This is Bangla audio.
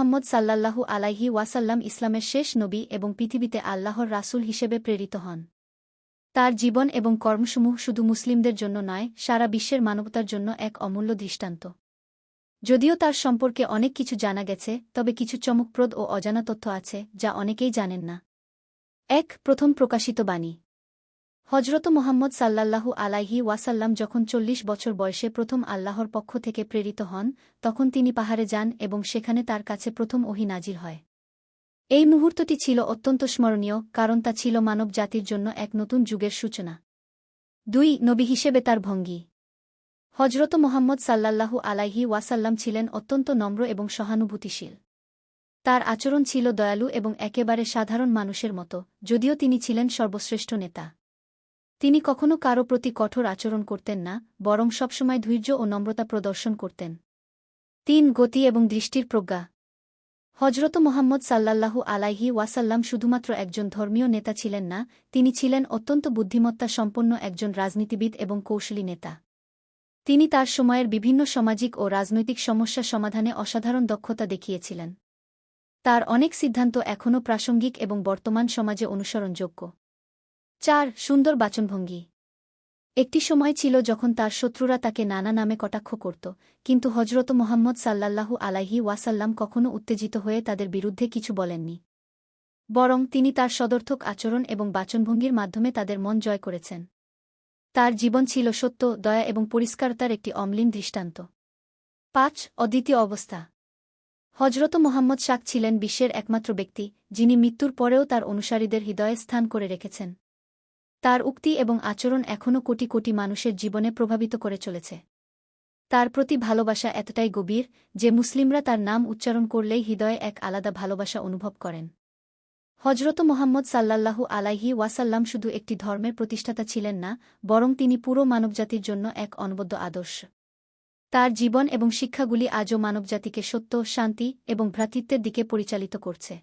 মুহাম্মদ সাল্লাল্লাহু আলাইহি ওয়াসাল্লাম ইসলামের শেষ নবী এবং পৃথিবীতে আল্লাহর রাসূল হিসেবে প্রেরিত হন। তার জীবন এবং কর্মসমূহ শুধু মুসলিমদের জন্য নয়, সারা বিশ্বের মানবতার জন্য এক অমূল্য দৃষ্টান্ত। যদিও তার সম্পর্কে অনেক কিছু জানা গেছে, তবে কিছু চমকপ্রদ ও অজানা তথ্য আছে যা অনেকেই জানেন না। প্রথম প্রকাশিত বাণী। হজরত মুহাম্মদ সাল্লাল্লাহু আলাইহি ওয়াসাল্লাম যখন ৪০ বছর বয়সে প্রথম আল্লাহর পক্ষ থেকে প্রেরিত হন, তখন তিনি পাহাড়ে যান এবং সেখানে তার কাছে প্রথম ওহী নাজিল হয়। এই মুহূর্তটি ছিল অত্যন্ত স্মরণীয়, কারণ তা ছিল মানব জাতির জন্য এক নতুন যুগের সূচনা। নবী হিসেবে তার ভঙ্গি। হজরত মুহাম্মদ সাল্লাল্লাহু আলাইহি ওয়াসাল্লাম ছিলেন অত্যন্ত নম্র এবং সহানুভূতিশীল। তার আচরণ ছিল দয়ালু এবং একেবারে সাধারণ মানুষের মতো, যদিও তিনি ছিলেন সর্বশ্রেষ্ঠ নেতা। তিনি কখনও কারও প্রতি কঠোর আচরণ করতেন না, বরং সবসময় ধৈর্য ও নম্রতা প্রদর্শন করতেন। গতি এবং দৃষ্টির প্রজ্ঞা। হজরত মুহাম্মদ সাল্লাল্লাহু আলাইহি ওয়াসাল্লাম শুধুমাত্র একজন ধর্মীয় নেতা ছিলেন না, তিনি ছিলেন অত্যন্ত বুদ্ধিমত্তা সম্পন্ন একজন রাজনীতিবিদ এবং কৌশলী নেতা। তিনি তার সময়ের বিভিন্ন সামাজিক ও রাজনৈতিক সমস্যা সমাধানে অসাধারণ দক্ষতা দেখিয়েছিলেন। তার অনেক সিদ্ধান্ত এখনও প্রাসঙ্গিক এবং বর্তমান সমাজে অনুসরণযোগ্য। সুন্দর বাচনভঙ্গি। একটি সময় ছিল যখন তার শত্রুরা তাকে নানা নামে কটাক্ষ করত, কিন্তু হজরত মুহাম্মদ সাল্লাল্লাহু আলাইহি ওয়াসাল্লাম কখনও উত্তেজিত হয়ে তাদের বিরুদ্ধে কিছু বলেননি। বরং তিনি তার সদর্থক আচরণ এবং বাচনভঙ্গির মাধ্যমে তাদের মন জয় করেছেন। তার জীবন ছিল সত্য, দয়া এবং পরিষ্কারতার একটি অম্লিন দৃষ্টান্ত। অদ্বিতীয় অবস্থা। হজরত মুহাম্মদ ছিলেন বিশ্বের একমাত্র ব্যক্তি, যিনি মৃত্যুর পরেও তার অনুসারীদের হৃদয়ে স্থান করে রেখেছেন। তার উক্তি এবং আচরণ এখনও কোটি কোটি মানুষের জীবনে প্রভাবিত করে চলেছে। তার প্রতি ভালোবাসা এতটাই গভীর যে মুসলিমরা তার নাম উচ্চারণ করলেই হৃদয়ে এক আলাদা ভালোবাসা অনুভব করেন। হজরত মুহাম্মদ সাল্লাল্লাহু আলাইহি ওয়াসাল্লাম শুধু একটি ধর্মের প্রতিষ্ঠাতা ছিলেন না, বরং তিনি পুরো মানবজাতির জন্য এক অনবদ্য আদর্শ। তার জীবন এবং শিক্ষাগুলি আজও মানবজাতিকে সত্য, শান্তি এবং ভ্রাতৃত্বের দিকে পরিচালিত করছে।